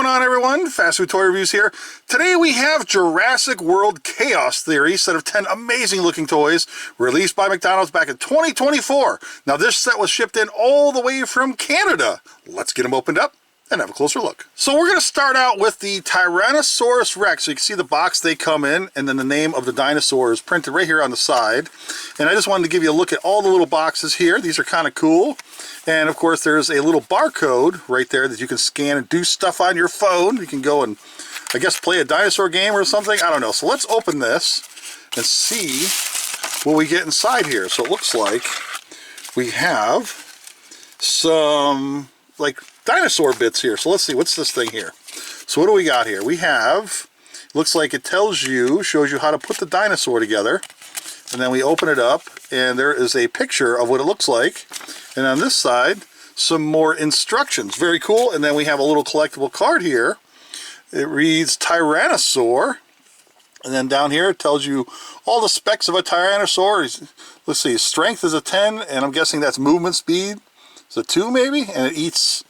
going on, everyone? Fast Food Toy Reviews here. Today we have Jurassic World Chaos Theory, set of 10 amazing looking toys released by McDonald's back in 2024. Now this set was shipped in all the way from Canada. Let's get them opened up and have a closer look. So we're going to start out with the Tyrannosaurus Rex. So you can see the box they come in, and then the name of the dinosaur is printed right here on the side. And I just wanted to give you a look at all the little boxes here. These are kind of cool. And of course there's a little barcode right there that you can scan and do stuff on your phone. You can go and, I guess, play a dinosaur game or something. I don't know. So let's open this and see what we get inside here. So it looks like we have some like dinosaur bits here. So let's see, what's this thing here? So what do we got here? We have, looks like it tells you, shows you how to put the dinosaur together. And then we open it up and there is a picture of what it looks like. And on this side, some more instructions. Very cool. And then we have a little collectible card here. It reads Tyrannosaur. And then down here it tells you all the specs of a Tyrannosaur. Let's see, strength is a 10, and I'm guessing that's movement speed. It's a 2 maybe, and it eats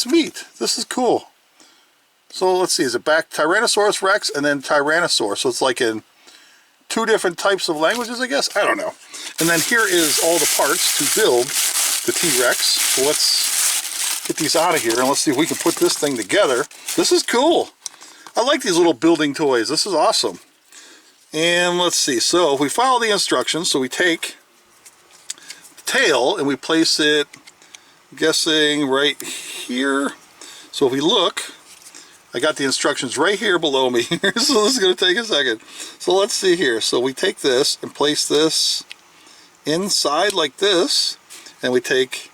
meat. This is cool. So let's see, is it back Tyrannosaurus Rex and then Tyrannosaur? So it's like in 2 different types of languages, I guess? I don't know. And then here is all the parts to build the T-Rex. So let's get these out of here and let's see if we can put this thing together. This is cool. I like these little building toys. This is awesome. And let's see, so if we follow the instructions, so we take the tail and we place it, I'm guessing right here. So if we look, I got the instructions right here below me. So this is going to take a second. So let's see here. So we take this and place this inside like this, and we take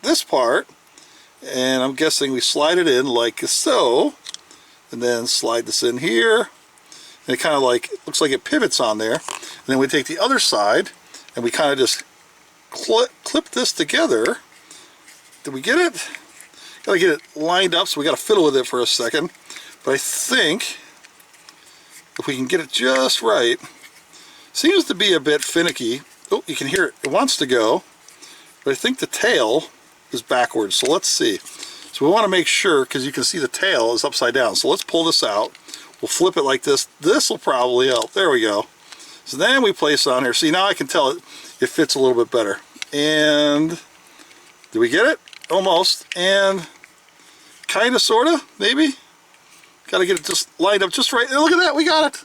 this part, and I'm guessing we slide it in like so, and then slide this in here, and it kind of like, looks like it pivots on there. And then we take the other side, and we kind of just clip this together. Did we get it? Gotta get it lined up, so we gotta fiddle with it for a second. But I think if we can get it just right, seems to be a bit finicky. Oh, you can hear it. It wants to go, but I think the tail is backwards. So let's see. So we want to make sure, because you can see the tail is upside down. So let's pull this out. We'll flip it like this. This will probably help. There we go. So then we place it on here. See, now I can tell it fits a little bit better. And did we get it? Almost. And kind of, sort of, maybe. Got to get it just lined up just right. And look at that, we got it.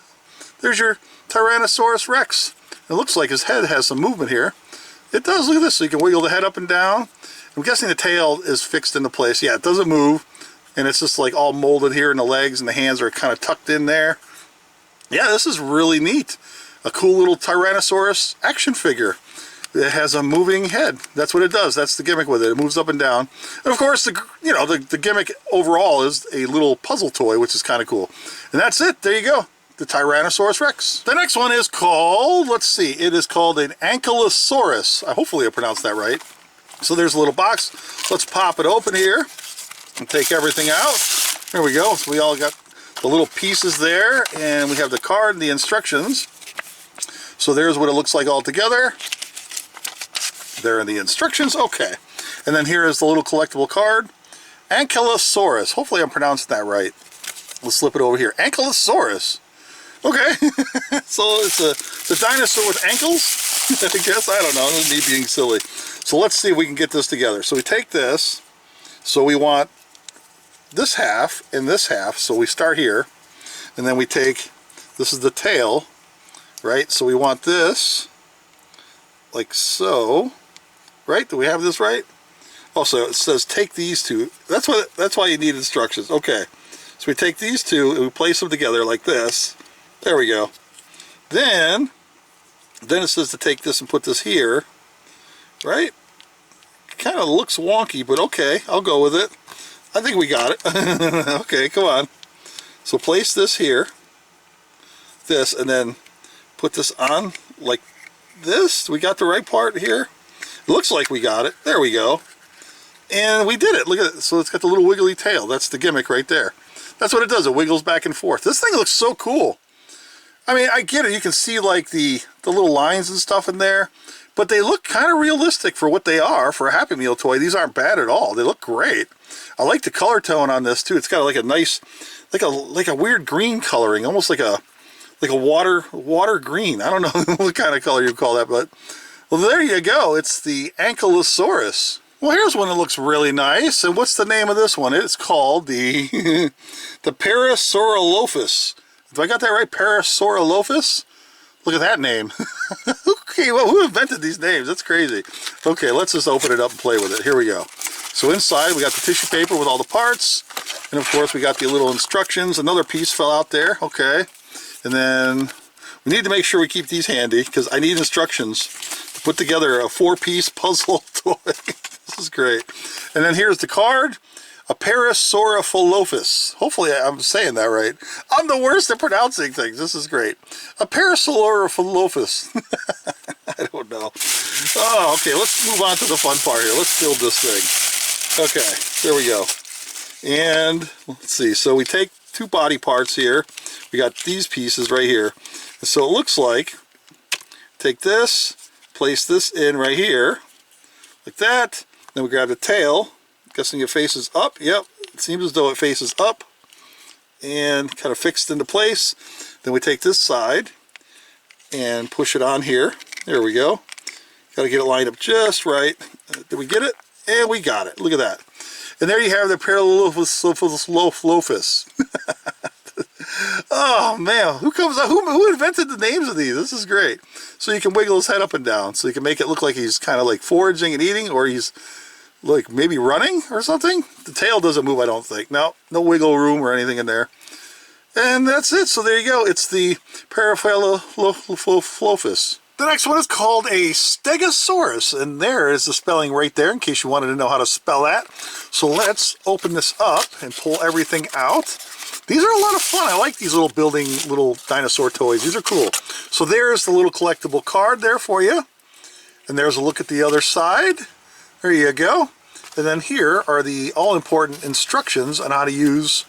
There's your Tyrannosaurus Rex. It looks like his head has some movement here. It does, look at this. So you can wiggle the head up and down. I'm guessing the tail is fixed into place. Yeah, it doesn't move. And it's just like all molded here, and the legs and the hands are kind of tucked in there. Yeah, this is really neat. A cool little Tyrannosaurus action figure. It has a moving head. That's what it does. That's the gimmick with it. It moves up and down. And of course, the gimmick overall is a little puzzle toy, which is kind of cool. And that's it. There you go. The Tyrannosaurus Rex. The next one is called, let's see, it is called an Ankylosaurus. Hopefully I pronounced that right. So there's a little box. Let's pop it open here and take everything out. There we go. So we all got the little pieces there, and we have the card and the instructions. So there's what it looks like all together. There are the instructions. Okay. And then here is the little collectible card. Ankylosaurus. Hopefully I'm pronouncing that right. Let's slip it over here. Ankylosaurus. Okay. So it's a dinosaur with ankles, I guess. I don't know. This is me being silly. So let's see if we can get this together. So we take this. So we want this half and this half. So we start here. And then we take, this is the tail, right? So we want this like so. Right? Do we have this right? Also, it says take these two. That's why you need instructions. Okay. So we take these two and we place them together like this. There we go. Then it says to take this and put this here. Right? Kind of looks wonky, but okay, I'll go with it. I think we got it. Okay, come on. So place this here. This, and then put this on like this. We got the right part here. It looks like we got it. There we go. And we did it. Look at it. So it's got the little wiggly tail. That's the gimmick right there. That's what it does. It wiggles back and forth. This thing looks so cool. I mean, I get it. You can see like the little lines and stuff in there. but they look kind of realistic for what they are for a Happy Meal toy. These aren't bad at all. They look great. I like the color tone on this too. It's got like a nice, like a weird green coloring, almost like a water green. I don't know what kind of color you call that, but well, there you go. It's the Ankylosaurus. Well, here's one that looks really nice. And what's the name of this one? It's called the the Parasaurolophus. Have I got that right? Parasaurolophus? Look at that name. Okay, well, who invented these names? That's crazy. Okay, let's just open it up and play with it. Here we go. So inside we got the tissue paper with all the parts. And of course we got the little instructions. Another piece fell out there. Okay. And then we need to make sure we keep these handy because I need instructions to put together a 4-piece puzzle toy. This is great. And then here's the card. A Parasaurolophus. Hopefully I'm saying that right. I'm the worst at pronouncing things. This is great. A Parasaurolophus. I don't know. Oh, okay. Let's move on to the fun part here. Let's build this thing. Okay, there we go. And let's see. So we take 2 body parts here. We got these pieces right here. And so it looks like, take this, place this in right here, like that. Then we grab the tail. Guessing it faces up. Yep, it seems as though it faces up and kind of fixed into place. Then we take this side and push it on here. There we go. Got to get it lined up just right. Did we get it? And we got it. Look at that. And there you have the Parasaurolophus. Oh man, who invented the names of these? This is great. So you can wiggle his head up and down. So you can make it look like he's kind of like foraging and eating, or he's like maybe running or something. The tail doesn't move, I don't think. No wiggle room or anything in there. And that's it. So there you go. It's the Parasaurolophus. The next one is called a Stegosaurus, and there is the spelling right there in case you wanted to know how to spell that. So let's open this up and pull everything out. These are a lot of fun. I like these little dinosaur toys. These are cool. So there's the little collectible card there for you. And there's a look at the other side. There you go. And then here are the all-important instructions on how to use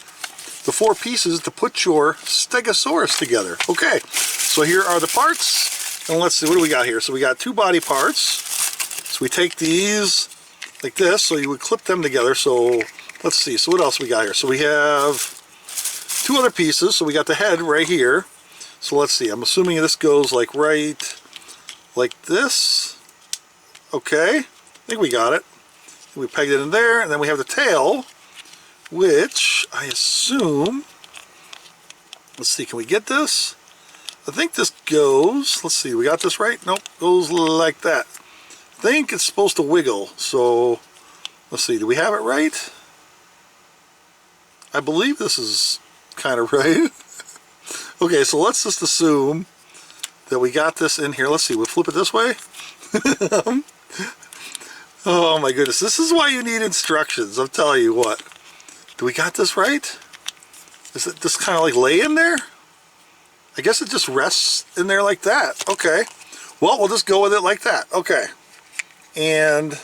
the 4 pieces to put your Stegosaurus together. Okay, so here are the parts. And let's see, what do we got here? So we got 2 body parts. So we take these like this, so you would clip them together. So let's see, so what else we got here? So we have 2 other pieces. So we got the head right here. So let's see, I'm assuming this goes like right like this. Okay. I think we got it. We pegged it in there, and then we have the tail, which I assume, let's see, can we get this? I think this goes, let's see, we got this right? Nope, goes like that. I think it's supposed to wiggle, so let's see, do we have it right? I believe this is kind of right. Okay, so let's just assume that we got this in here. Let's see, we'll flip it this way. Oh my goodness, this is why you need instructions, I'm telling you what. Do we got this right? Is it just kind of like lay in there? I guess it just rests in there like that. Okay. Well, we'll just go with it like that. Okay. And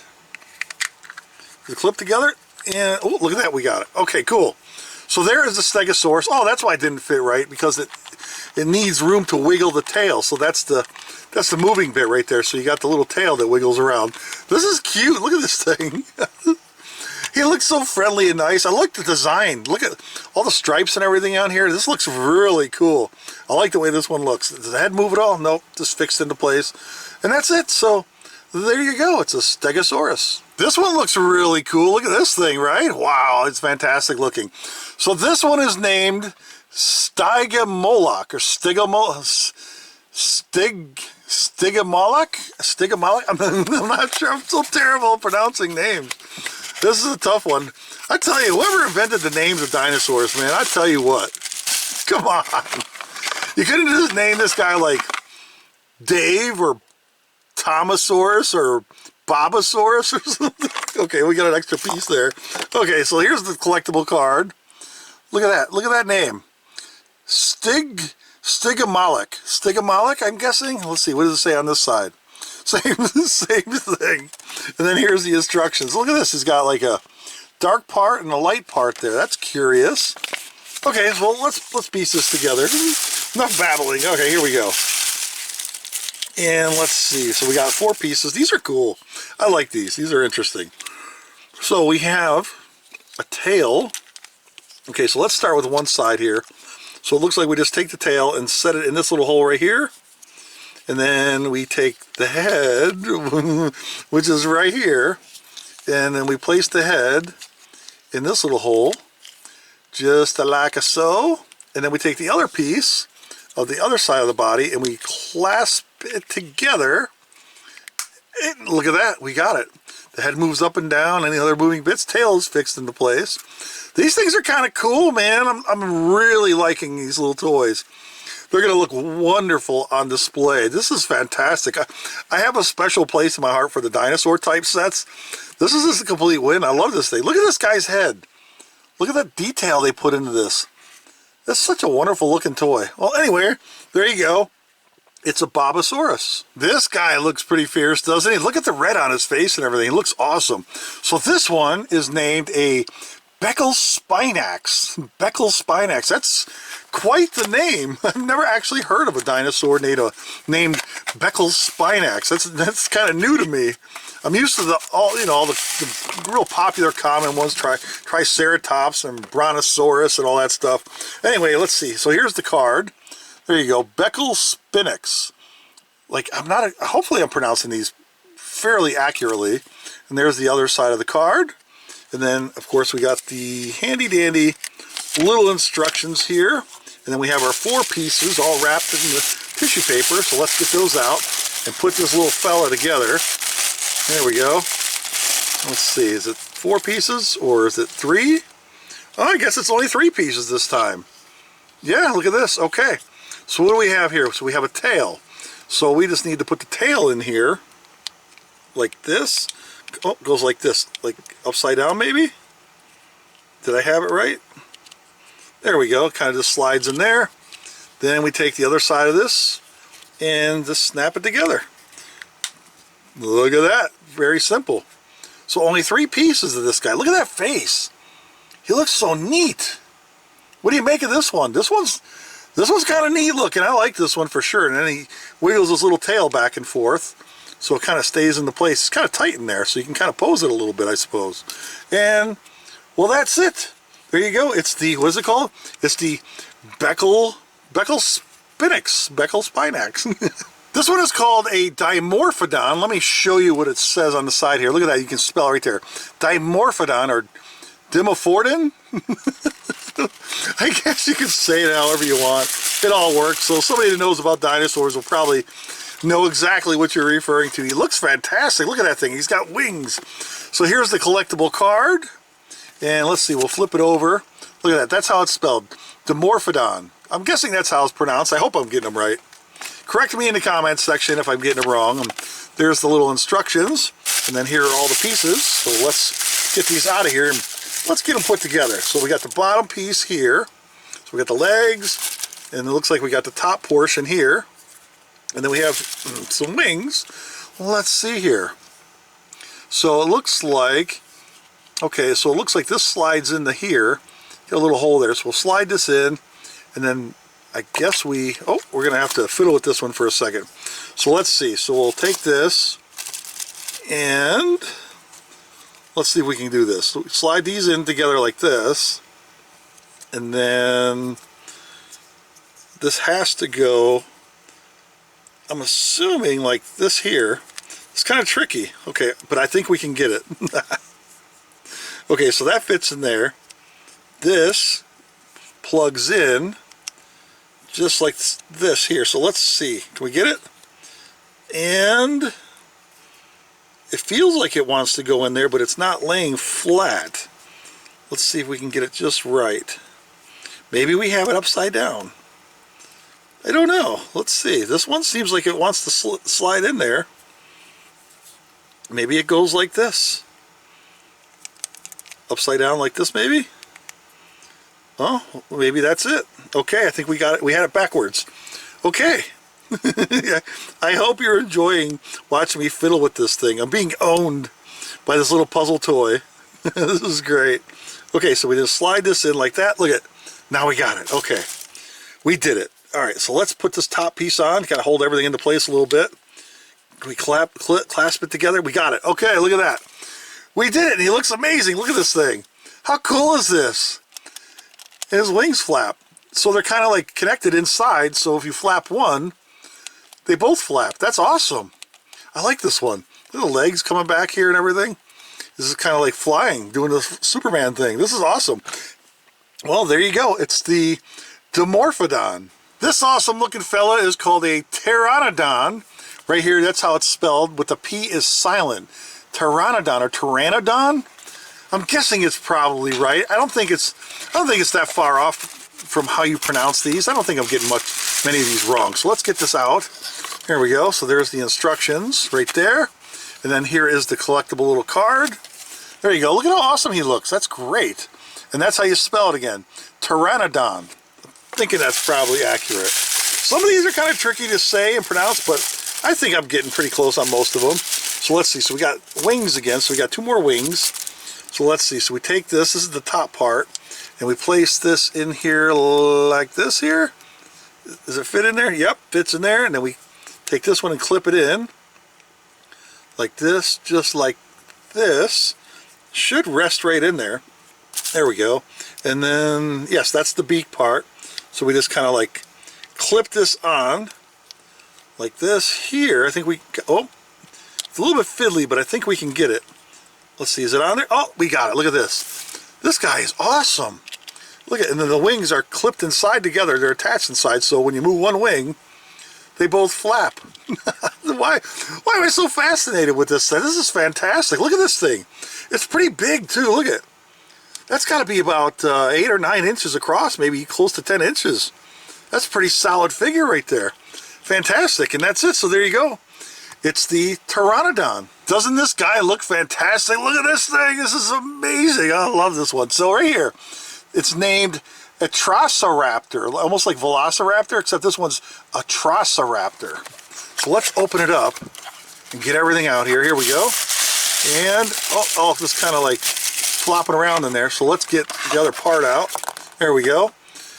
the clip together, and oh, look at that, we got it. Okay, cool. So there is the Stegosaurus. Oh, that's why it didn't fit right, because it needs room to wiggle the tail. So that's the moving bit right there. So you got the little tail that wiggles around. This is cute. Look at this thing. He looks so friendly and nice. I like the design. Look at all the stripes and everything on here. This looks really cool. I like the way this one looks. Does the head move at all? Nope, just fixed into place. And that's it. So there you go. It's a Stegosaurus. This one looks really cool. Look at this thing, right? Wow, it's fantastic looking. So this one is named Stygimoloch or Stygimoloch. Stygimoloch? I'm not sure. I'm so terrible at pronouncing names. This is a tough one. I tell you, whoever invented the names of dinosaurs, man, I tell you what. Come on. You couldn't just name this guy like Dave or Thomasaurus or Bobosaurus or something. Okay, we got an extra piece there. Okay, so here's the collectible card. Look at that. Look at that name. Stygimoloch. Stygimoloch, I'm guessing? Let's see, what does it say on this side? Same thing. And then here's the instructions. Look at this. He's got like a dark part and a light part there. That's curious. Okay, so let's piece this together. Enough babbling. Okay, here we go. And let's see, so we got 4 pieces. These are cool. I like these. These are interesting. So we have a tail. Okay, so let's start with one side here. So it looks like we just take the tail and set it in this little hole right here. And then we take the head, which is right here. And then we place the head in this little hole, just like so. And then we take the other piece of the other side of the body and we clasp it together. And look at that, we got it. The head moves up and down, any other moving bits, tail is fixed into place. These things are kind of cool, man. I'm really liking these little toys. They're going to look wonderful on display. This is fantastic. I have a special place in my heart for the dinosaur type sets. This is just a complete win. I love this thing. Look at this guy's head. Look at that detail they put into this. That's such a wonderful looking toy. Well, anyway, there you go. It's a Bobosaurus. This guy looks pretty fierce, doesn't he? Look at the red on his face and everything. He looks awesome. So this one is named a Becklespinax. Becklespinax. That's quite the name. I've never actually heard of a dinosaur named Becklespinax. That's kind of new to me. I'm used to all the real popular common ones, Triceratops and Brontosaurus and all that stuff. Anyway, let's see. So here's the card. There you go, Becklespinax. Like, hopefully I'm pronouncing these fairly accurately. And there's the other side of the card. And then, of course, we got the handy-dandy little instructions here. And then we have our 4 pieces all wrapped in the tissue paper. So let's get those out and put this little fella together. There we go. Let's see, is it 4 pieces or is it 3? Oh, I guess it's only 3 pieces this time. Yeah, look at this. Okay. So what do we have here? So we have a tail. So we just need to put the tail in here like this. Oh, it goes like this, like upside down maybe? Did I have it right? There we go. Kind of just slides in there. Then we take the other side of this and just snap it together. Look at that. Very simple. So only 3 pieces of this guy. Look at that face. He looks so neat. What do you make of this one? This one's kind of neat looking. I like this one for sure. And then he wiggles his little tail back and forth, so it kind of stays into place. It's kind of tight in there, so you can kind of pose it a little bit, I suppose. And, well, that's it. There you go. It's the, what is it called? It's the Becklespinax. This one is called a Dimorphodon. Let me show you what it says on the side here. Look at that. You can spell right there. Dimorphodon, or Dimorphodon? I guess you can say it however you want. It all works. So somebody that knows about dinosaurs will probably know exactly what you're referring to. He looks fantastic. Look at that thing. He's got wings. So here's the collectible card. And let's see. We'll flip it over. Look at that. That's how it's spelled. Dimorphodon. I'm guessing that's how it's pronounced. I hope I'm getting them right. Correct me in the comments section if I'm getting them wrong. There's the little instructions. And then here are all the pieces. So let's get these out of here and let's get them put together. So we got the bottom piece here. So we got the legs, and it looks like we got the top portion here. And then we have some wings. Let's see here. So it looks like, okay, so it looks like this slides into here. Got a little hole there. So we'll slide this in, and then I guess we're going to have to fiddle with this one for a second. So let's see. So we'll take this, and let's see if we can do this. So slide these in together like this, and then this has to go, I'm assuming, like this here. It's kind of tricky. Okay, but I think we can get it. Okay, so that fits in there. This plugs in just like this here. So let's see. Can we get it? And it feels like it wants to go in there, but it's not laying flat. Let's see if we can get it just right. Maybe we have it upside down. I don't know. Let's see. This one seems like it wants to slide in there. Maybe it goes like this. Upside down like this, maybe? Oh, maybe that's it. Okay, I think we got it. We had it backwards. Okay. I hope you're enjoying watching me fiddle with this thing. I'm being owned by this little puzzle toy. This is great. Okay, so we just slide this in like that. Look at it. Now we got it. Okay. We did it. All right, so let's put this top piece on. Got to hold everything into place a little bit. we clasp it together? We got it. Okay, look at that. We did it, and he looks amazing. Look at this thing. How cool is this? His wings flap. So they're kind of like connected inside, so if you flap one, they both flap. That's awesome. I like this one. Little legs coming back here and everything. This is kind of like flying, doing the Superman thing. This is awesome. Well, there you go. It's the Dimorphodon. This awesome looking fella is called a Pteranodon. Right here, that's how it's spelled, but the P is silent. Pteranodon or Pteranodon? I'm guessing it's probably right. I don't think it's that far off from how you pronounce these. I don't think I'm getting many of these wrong. So let's get this out. Here we go. So there's the instructions right there. And then here is the collectible little card. There you go. Look at how awesome he looks. That's great. And that's how you spell it again. Pteranodon. I'm thinking that's probably accurate. Some of these are kind of tricky to say and pronounce, but I think I'm getting pretty close on most of them. So let's see. So we got wings again. So we got 2 more wings. So let's see. So we take this. This is the top part. And we place this in here like this here. Does it fit in there? Yep, fits in there. And then we take this one and clip it in. Like this, just like this. Should rest right in there. There we go. And then, yes, that's the beak part. So we just kind of like clip this on like this here. I think we, oh, it's a little bit fiddly, but I think we can get it. Let's see, is it on there? Oh, we got it. Look at this. This guy is awesome. Look at it. And then the wings are clipped inside together. They're attached inside, so when you move one wing, they both flap. Why am I so fascinated with this thing? This is fantastic. Look at this thing. It's pretty big too. Look at it. That's got to be about 8 or 9 inches across, maybe close to 10 inches. That's a pretty solid figure right there. Fantastic. And that's it. So there you go. It's the Pteranodon. Doesn't this guy look fantastic? Look at this thing. This is amazing. I love this one. So right here, it's named Atrociraptor, almost like Velociraptor, except this one's Atrociraptor. So let's open it up and get everything out here. Here we go. And, oh, just kind of like flopping around in there. So let's get the other part out. There we go.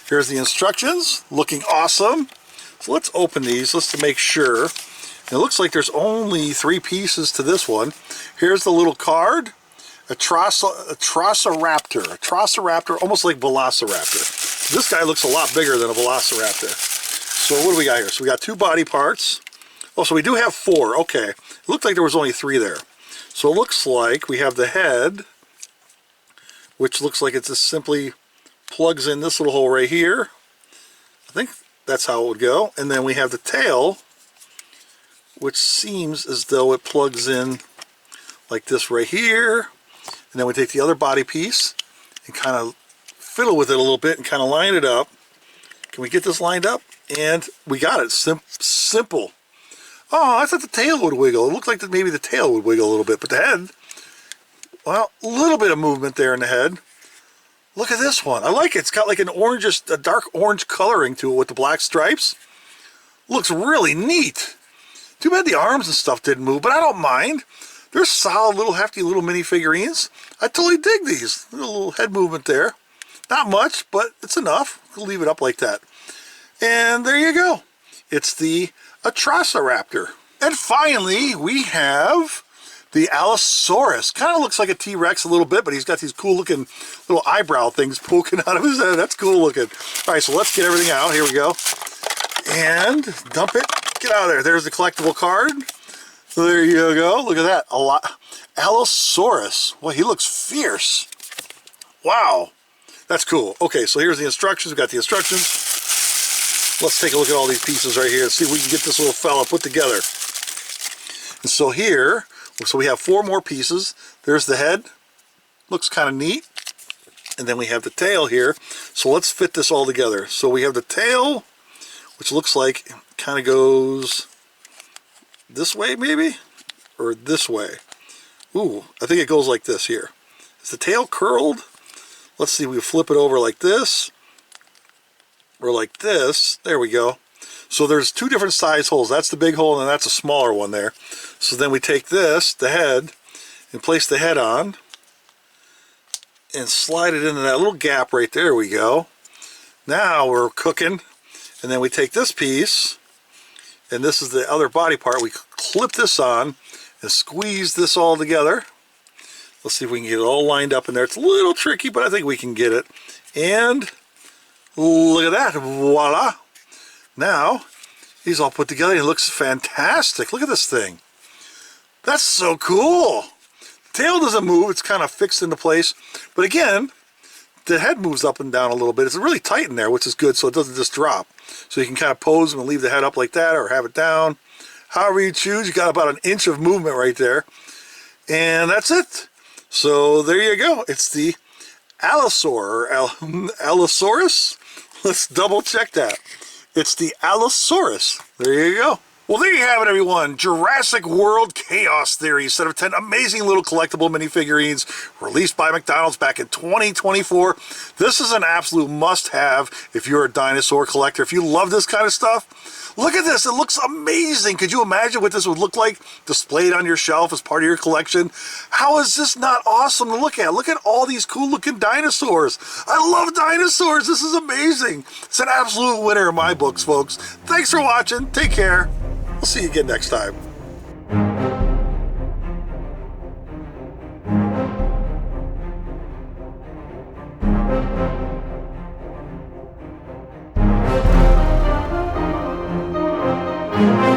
Here's the instructions. Looking awesome. So let's open these just to make sure. It looks like there's only 3 pieces to this one. Here's the little card. Atrociraptor. Atrociraptor, almost like Velociraptor. This guy looks a lot bigger than a Velociraptor. So what do we got here? So we got 2 body parts. Oh, so we do have 4. Okay. It looked like there was only 3 there. So it looks like we have the head, which looks like it just simply plugs in this little hole right here. I think that's how it would go. And then we have the tail, which seems as though it plugs in like this right here. And then we take the other body piece and kind of fiddle with it a little bit and kind of line it up. Can we get this lined up? And we got it. Simple. Oh, I thought the tail would wiggle. It looked like that maybe the tail would wiggle a little bit, but the head, well, a little bit of movement there in the head. Look at this one. I like it. It's got like an orange, a dark orange coloring to it with the black stripes. Looks really neat. Too bad the arms and stuff didn't move, but I don't mind. They're solid, little hefty little mini figurines. I totally dig these. A little head movement there. Not much, but it's enough. We'll leave it up like that. And there you go. It's the Atrociraptor. And finally, we have the Allosaurus. Kind of looks like a T-Rex a little bit, but he's got these cool looking little eyebrow things poking out of his head. That's cool looking. All right, so let's get everything out. Here we go. And dump it. Get out of there. There's the collectible card. So there you go. Look at that. A lot. Allosaurus. Well, he looks fierce. Wow. That's cool. Okay, so here's the instructions. We've got the instructions. Let's take a look at all these pieces right here and see if we can get this little fella put together. And so here, so we have 4 more pieces. There's the head. Looks kind of neat. And then we have the tail here. So let's fit this all together. So we have the tail, which looks like it kind of goes this way maybe, or this way. Ooh, I think it goes like this here. Is the tail curled? Let's see, we flip it over like this, or like this. There we go. So there's 2 different size holes. That's the big hole, and that's a smaller one there. So then we take this, the head, and place the head on, and slide it into that little gap right there. There we go. Now we're cooking. And then we take this piece, and this is the other body part. We clip this on and squeeze this all together. Let's see if we can get it all lined up in there. It's a little tricky, but I think we can get it. And look at that, voila. Now, he's all put together. He looks fantastic. Look at this thing. That's so cool. The tail doesn't move. It's kind of fixed into place. But again, the head moves up and down a little bit. It's really tight in there, which is good, so it doesn't just drop. So you can kind of pose and leave the head up like that or have it down. However you choose, you got about an inch of movement right there. And that's it. So there you go. It's the Allosaurus. Let's double check that. It's the Allosaurus. There you go. Well, there you have it, everyone. Jurassic World Chaos Theory, set of 10 amazing little collectible minifigurines released by McDonald's back in 2024. This is an absolute must-have if you're a dinosaur collector. If you love this kind of stuff, look at this. It looks amazing. Could you imagine what this would look like displayed on your shelf as part of your collection? How is this not awesome to look at? Look at all these cool-looking dinosaurs. I love dinosaurs. This is amazing. It's an absolute winner in my books, folks. Thanks for watching. Take care. We'll see you again next time. Thank you.